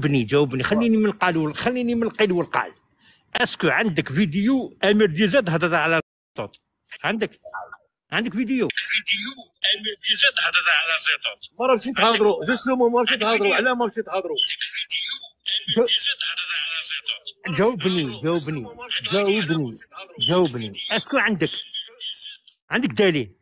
جاوبني خليني من القال، خليني من القيل والقال. اسكو عندك فيديو امير ديزاد هضر على زيطوط؟ عندك فيديو امير ديزاد هضر على زيطوط؟ مرة مشيت تهضروا جوج ما مشيت تهضروا على ما مشيت تهضروا. جاوبني اسكو عندك دليل؟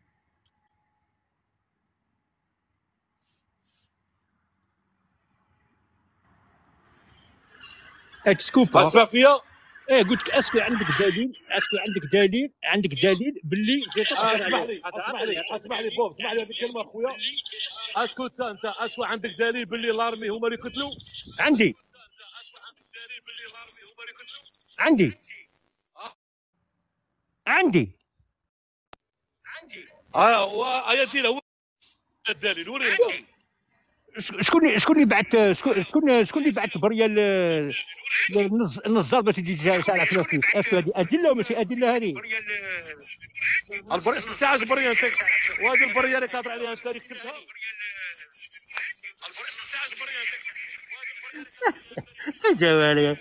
تسكوبا اسمع فيا. قلت لك اسكو عندك دليل باللي اسمح لي بوب، اسمح لي هذه الكلمه اخويا. اسكو انت اسكو عندك دليل باللي لارمي هما اللي قتلوا؟ عندي يا دينا هو الدليل وريني. شكون اللي بعث بريا النزار باش يجي جالس على فلوسيك؟ اسكو هذه ادله وماشي ادله؟ هذه البريه تاع البريه انت، وهذه البريه اللي كاتب عليها انت اللي كتبتها. جمالية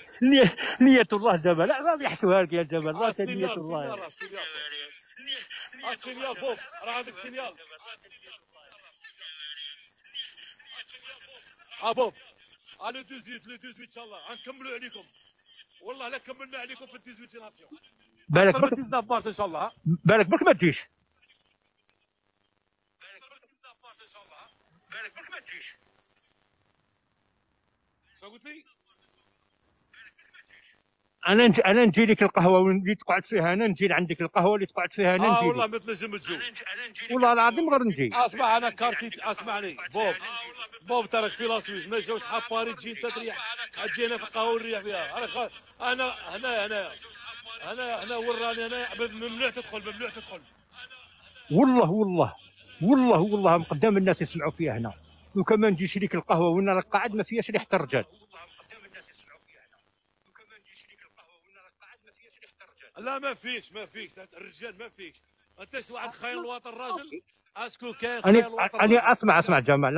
نية الله دابا لا غادي يحسوها لك يا جمال، راه نية الله. السينيال بوب راه عندك السينيال. بوب لو 18 ان شاء الله غنكملوا عليكم، والله لا كملنا عليكم في 18 ناسيون. بالك 19 مارس ان شاء الله. بالك ما تجيش. شنو قلت لي؟ انا نجي لك القهوه اللي تقعد فيها، انا نجي لعندك القهوه اللي تقعد فيها، انا نجي. والله ما تنجم تجو، والله العظيم غير نجي. اسمع انا كارتي، اسمعني بوب تراك في لاسويس ما جاوش حاب باري تجي انت تريح، تجي هنا في القهوه نريح فيها. انا هنا وراني انا ممنوع تدخل. والله من قدام الناس يسمعوا فيها هنا، وكمان نجي شريك القهوه وانا راك قاعد ما فيهاش ريحه الرجال. لا ما فيكش الرجال ما فيكش. انت شو واحد خاين الوطن الراجل؟ اسكو كاين خاين الوطن؟ انا اسمع جمال،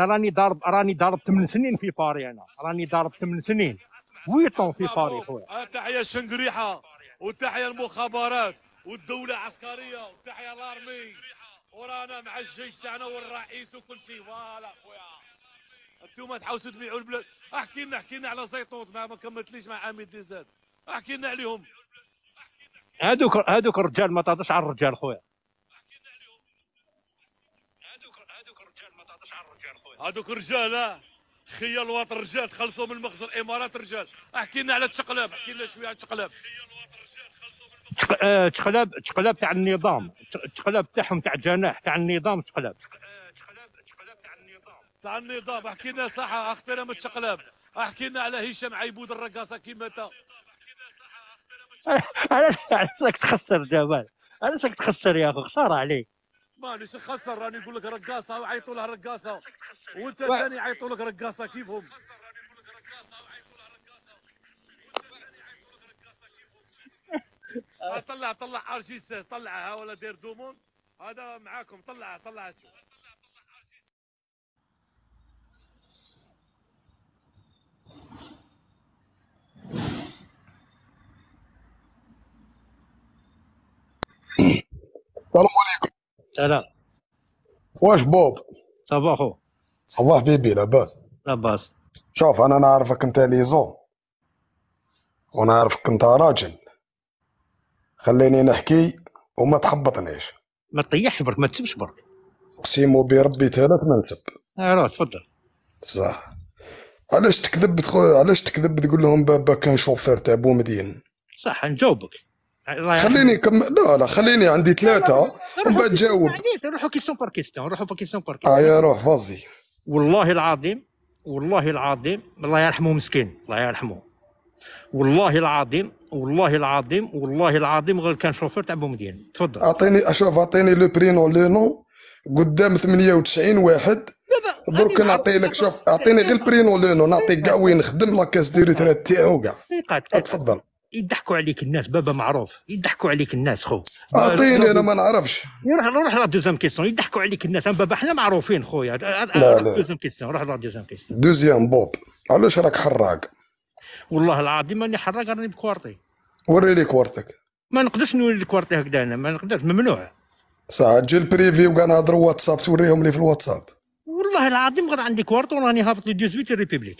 راني ضارب 8 سنين في باري، انا راني ضارب 8 سنين 8 طون في باري خويا. تحيا الشنقريحه وتحيا المخابرات والدوله عسكريه وتحيا الارمي، ورانا مع الجيش تاعنا والرئيس وكل شيء. فوالا خويا انتوما تحاولوا تبيعوا البلاد. احكي لنا على زيطوط، ما كملتليش مع عميد ديزاد، احكي لنا عليهم. هذوك الرجال ما تهضرش على الرجال خويا. هذوك رجال خيال الوطن رجال تخلصوا من مخزن الامارات رجال. احكي لنا على التقلاب، احكي لنا شويه على التقلاب. تقلاب تاع النظام، تقلاب تاعهم تاع جناح تاع النظام، تقلاب تاع النظام. احكي لنا صح اختنا من التقلاب. احكي لنا على هشام عيبود الرقاصه كيما انت. علاش راك تخسر جمال؟ علاش راك تخسر يا اخو؟ خساره عليك. مانيش نخسر، راني نقول لك رقاصه وعيطوا لها رقاصه، وانت ثاني عيطوا لك رقاصه كيفهم. طلع ارجيساس، طلعها ولا دير دومون هذا معاكم. طلعها تشوف. السلام عليكم. سلام. واش بوب؟ صباح خو. صباح بيبي، لاباس؟ لاباس. شوف انا نعرفك انت ليزون ونعرفك انت راجل، خليني نحكي وما تحبطنيش. ما تطيحش برك، ما تسبش برك. اقسم بربي ثلاث ما نسب. روح تفضل. صح. علاش تكذب تقول لهم بابا كان شوفير تاع بومدين؟ صح نجاوبك. خليني لا خليني عندي ثلاثة ومن بعد جاوب. نروحوا كيسيون بار كيسيون. يا روح فازي. والله العظيم الله يرحمه مسكين، الله يرحمه. والله العظيم غير كان شوفير تاع بومدين. تفضل. اعطيني لو برينو لو نو قدام 98 واحد. درك نعطي لك. شوف اعطيني غير البرينو لو نو، نعطيك كاع وين نخدم لاكاس دي ريتريت تاعو كاع. تفضل. يضحكوا عليك الناس، بابا معروف يضحكوا عليك الناس خو. اعطيني انا ما نعرفش. روح لا دوزيام كيستيون، يضحكوا عليك الناس. بابا حنا معروفين خويا. لا دوزيام كيستيون، روح لا دوزيام كيستيون. دوزيام بوب، علاش راك حراق؟ والله العظيم ماني حراق، راني بكوارتي. وري لي كوارتك. ما نقدرش نوري لك كوارتي هكذا، انا ما نقدرش، ممنوع. ساعة تجي البريفي وكاع نهضروا واتساب توريهم لي في الواتساب. والله العظيم غير عندي كوارتو وراني هابط لي 18 ريبوبليك.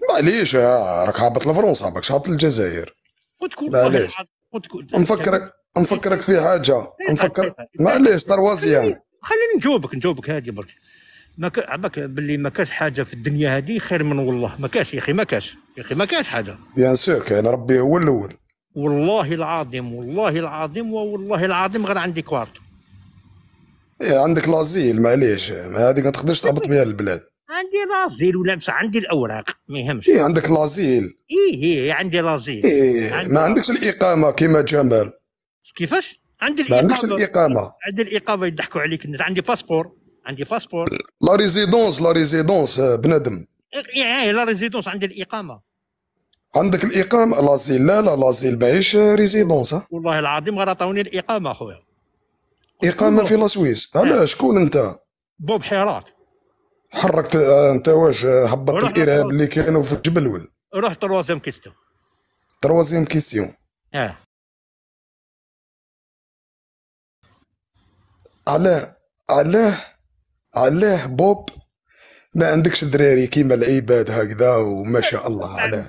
معليش راك هابط لفرنسا، ماكش هابط للجزائر. معليش نفكرك في حاجه، معليش تروازيام. خليني نجاوبك هادي برك. عباك باللي ما كاش حاجه في الدنيا هذه خير من والله، ما كاش يا اخي، ما كاش يا اخي، ما كاش حاجه. بيان سور كاين، ربي هو الاول. والله العظيم غير عندي كوارتو. عندك لازيل، معليش هذيك ما تقدرش تهبط بها للبلاد. عندي لازيل ولا بصح عندي الاوراق ما يهمش. عندك لازيل. عندي لازيل. ما عندكش الاقامه كيما جمال. كيفاش؟ عندي الإقامة. ما عندكش الاقامه. عندي الاقامه يضحكوا عليك الناس. عندي باسبور. لا ريزيدونس بنادم. لا ريزيدونس، عندي الاقامه. عندك الاقامه. لازيل لا لازيل ماهيش ريزيدونس. والله العظيم غير عطاوني الاقامه خويا. اقامه في لاسويس. علاش؟ شكون انت؟ بوب حيرات. حركت انت واش هبطت الارهاب اللي كانوا في الجبل روح تروازيام كيستيون. علاه بوب ما عندكش دراري كيما العباد هكذا وما شاء الله علاه.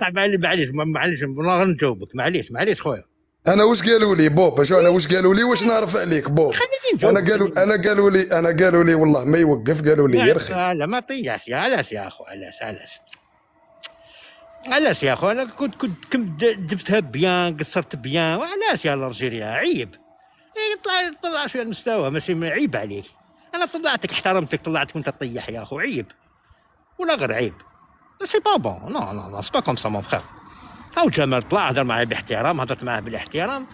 معليش والله نجاوبك. معليش خويا. انا واش قالوا لي بوب؟ انا واش قالوا لي؟ واش نعرف عليك بوب؟ انا قالوا لي والله ما يوقف، قالوا لي يرخي. لا ما طيحش. علاش يا اخو؟ علاش يا اخو؟ انا كنت دفتها بيان، قصرت بيان. وعلاش يا الجيريا؟ عيب. طلع شويه المستوى، ماشي عيب عليك. انا طلعتك، احترمتك، طلعتك وانت تطيح يا اخو. عيب ولا غير عيب؟ سي با بون. نو سي با كوم سا مون فخير. هاو جمال طلع هضر معايا باحترام، هضرت معاه بالاحترام.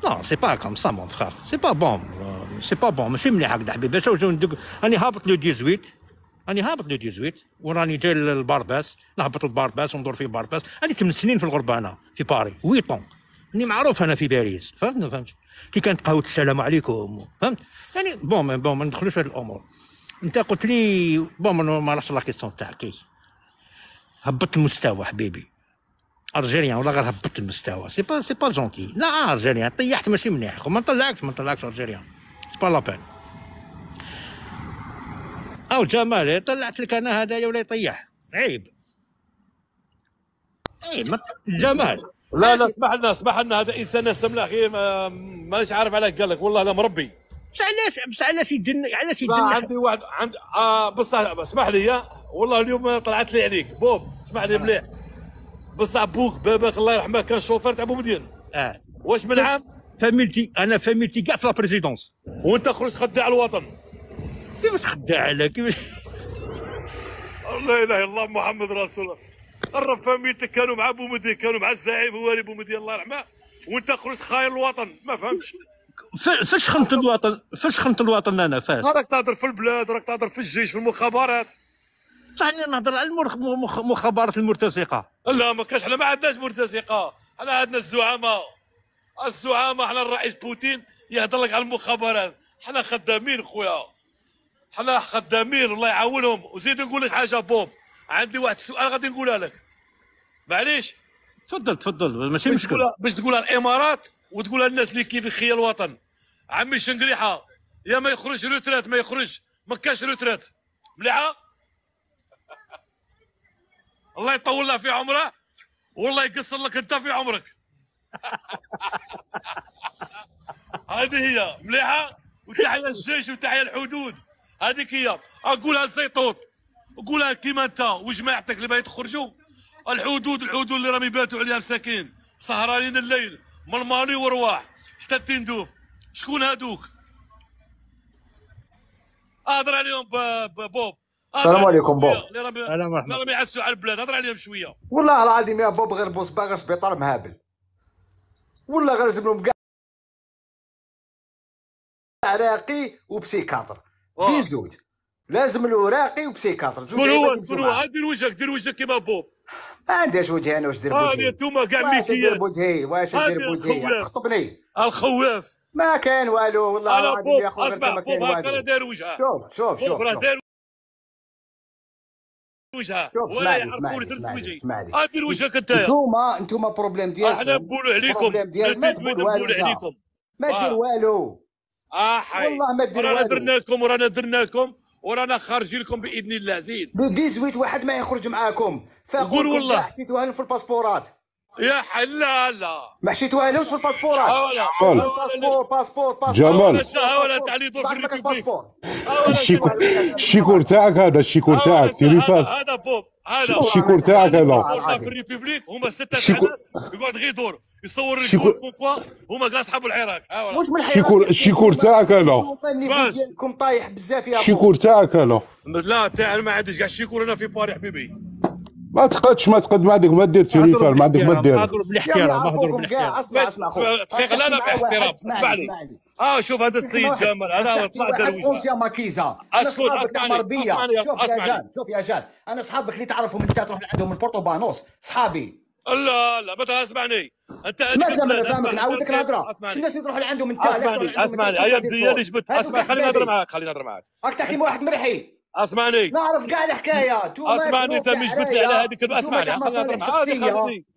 نو سي با كوم سا مون فخير، سي با بون. ماشي مليح هكذا حبيبي. راني هابط لو 18 وراني جاي للبارباس، نهبط للبارباس وندور في بارباس. راني 8 سنين في الغربه انا في باري، 8 طون. راني معروف انا في باريس. فهمت كي كانت قهوه السلام عليكم. فهمت يعني. بون ما ندخلوش في هذه الامور. انت قلت لي بون ما عرفتش لا كيستيون تاعك. هبط المستوى حبيبي. ارجيريان ولا غير هبط المستوى. سي با جونتي. لا ارجيريان طيحت ماشي مليح. ما نطلعكش ارجيريان. سي با لا بين. او جمال طلعت لك انا هذايا ولا يطيح. عيب. جمال. لا اسمح لنا هذا انسان سملاح غير مانيش عارف علاه قال لك. والله لا مربي. بصح علاش يدن عندي واحد بصح اسمح لي. والله اليوم طلعت لي عليك بوب. اسمح لي مليح. بصح بوك باباك الله يرحمه كان شوفير تاع بومدين. واش من عام؟ فاميلتي كاع في لا بريزيدونس. وانت خرجت خداع الوطن. كيفاش خداع على كيفاش؟ لا اله الا الله محمد رسول الله. قرب فاميلتك كانوا مع بومدين، كانوا مع الزعيم هواري بومدين الله يرحمه، وانت خرجت خاين الوطن. ما فهمتش. فاش خنت الوطن انا فاش؟ راك تهضر في البلاد، راك تهضر في الجيش، في المخابرات. صح نهضر على المخابرات المرتزقه. لا ما كاش، حنا ما عندناش مرتزقه، حنا عندنا الزعامه. حنا الرئيس بوتين يهضر لك على المخابرات. حنا خدامين خويا، حنا خدامين الله يعاونهم. وزيد نقول لك حاجه بوب، عندي واحد السؤال غادي نقولها لك معليش. تفضل ماشي مشكل. باش تقولها الامارات وتقولها الناس اللي كيف يخيا الوطن. عمي شنقريحه يا ما يخرج روترات ما يخرج، ما كاش روترات مليحه. الله يطول له في عمره والله يقصر لك انت في عمرك. هذه هي مليحه. وتحيا الجيش وتحيا الحدود. هذيك هي. اقولها لزيطوط، قولها كيما انت وجماعتك اللي باغي تخرجوا. الحدود اللي راهم يباتوا عليها مساكين سهرانين الليل من مالي ورواح حتى التندوف. شكون هادوك؟ اهضر عليهم بوب. السلام عليكم بوب. اللي راهم يعسوا على البلاد، هضر عليهم شويه. والله العظيم يا بوب غير بوسبا غير سبيطار مهابل. ولا غير لازم كاع عراقي وبسيكاتر بين زوج. لازم له راقي وبسيكاتر. شكون هو؟ دير وجهك كيما بوب. ما عندهاش وجه انا واش دير هذه بوجهي انتوما كاع واش دير ميكيات. بوجهي واش هذه دير بوجهي الخواف. خطبني الخواف. ما كان والو والله انا العظيم بوب يا خويا غير اسمع ما بوب كاين هكا راه والو دار وجهه. شوف بوب راه دار وجهه شوف ولا اسمعني يعرفوني درت اسمعني وجهي. اسمعني دير وجهك انت. انتوما بروبليم ديالكم احنا نبولوا عليكم. البروبليم ديال ما تقول والو نبولوا انت. عليكم. ما دير والو حي والله ما دير رانا والو. درنا لكم ورانا درنا لكم ورانا خارجين لكم باذن الله. زيد لو 18 واحد ما يخرج معاكم قول والله. كاع حشيتوها لهم في الباسبورات يا حي لا لا ما حشيتوها لهمش في الباسبورات باسبور جمال. ولا تعني دور في الريبوبليك. باسبور الشيكور تاعك هذا، الشيكور تاعك سيري فات. هذا بوب هذا الشيكور تاعك هذا. في الريبوبليك هما سته تاع ناس يقعد غير يدور يصور الشيكور- الجول بوكوا هما كاع صحاب العراق. واش من الحيران الشيكور تاعك هذا، النيفو ديالكم طايح بزاف يا اخو الشيكور تاعك هذا. لا تاع ما عنديش كاع الشيكور انا في باري حبيبي. ما تقدش ما تقد ما عندك ما دير تليفون، ما عندك ما دير. اهضروا يا بالاحترام، اهضروا يعرفوكم كاع بالاحترام. اسمع اخو دقيقه لا لا باحترام اسمعني. شوف هذا السيد جمال هذا هو طلع دار وجهه. اونسيا ماكيزا اسكت، اسمعني اسمعني، شوف يا جان انا صحابك اللي تعرفهم انت تروح عندهم من بورتوبانوس صحابي لا ما تسمعني انت. سمعت لما انا فاهمك نعاودك الهضره شي الناس اللي تروح لعندهم انت اسمعني ايام ديالي جبت. اسمع خليني نهضر معاك. راك تحكي مع واحد مرحي اسمعني نعرف كاع الحكايه اسمعني انت مش جبت لي على هذيك. اسمعني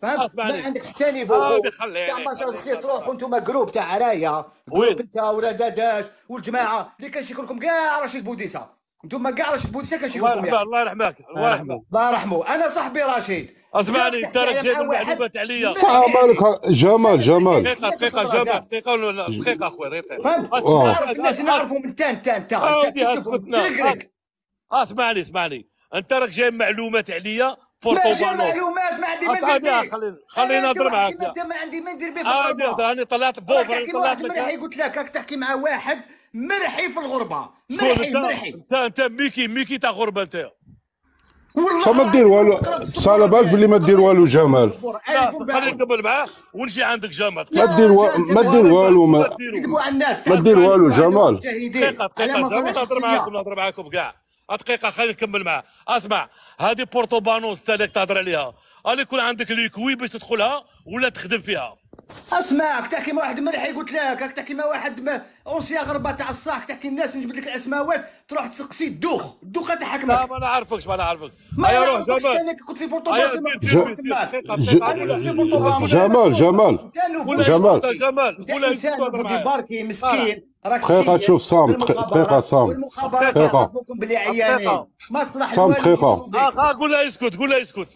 فهمت ما عندك حتى نيفو كاع ما شخصيه تروحوا انتم جروب تاع عرايا جروب انت ولا داداش والجماعه اللي كنشكر لكم كاع رشيد بوديسه انتم كاع رشيد بوديسه كنشكر لكم الله يرحمك الله يرحمه انا صاحبي رشيد اسمعني انت راك جايب المعلومات عليا. صح مالك جمال. دقيقه جمال دقيقه اخويا دقيقه. فهمت نعرف الناس نعرفهم انت اسمعني انت راك جايب معلومات عليا ما بورتوبانوس. معلومات ما عندي ما ندير به خليني نهضر معاك. انت ما عندي ما ندير به في الغربه انا طلعت بوب تحكي مع واحد مرحي قلت لك راك تحكي مع واحد مرحي في الغربه مرحي انت ميكي تاع غربه انت. والله ما دير والو، صار بالك بلي ما دير والو جمال. خليني نكمل معاه ونجي عندك جمال. ما دير والو ما تكذبوا على الناس ما دير والو جمال. دقيقه نهضر معاكم كاع. دقيقه خليني نكمل معاه. اسمع هذه بورتوبانوس تاعك تهضر عليها اللي يكون عندك ليكوي باش تدخلها ولا تخدم فيها. اسمعك تحكي مع واحد مرحي قلت لك راك تحكي مع واحد اونسيا غربه تاع الصاح تحكي الناس نجبد لك الاسماوات تروح تسقسي الدوخ تحكمك. لا ما نعرفكش ما نعرفك. ما يعرفكش انا كنت في بورتوبانوس جمال انت انسان ودي باركي مسكين راك دقيقة تشوف صامت دقيقة صامت والمخابرات يعرفوكم بلي عيانين ما تصلح صامت دقيقة. قول له يسكت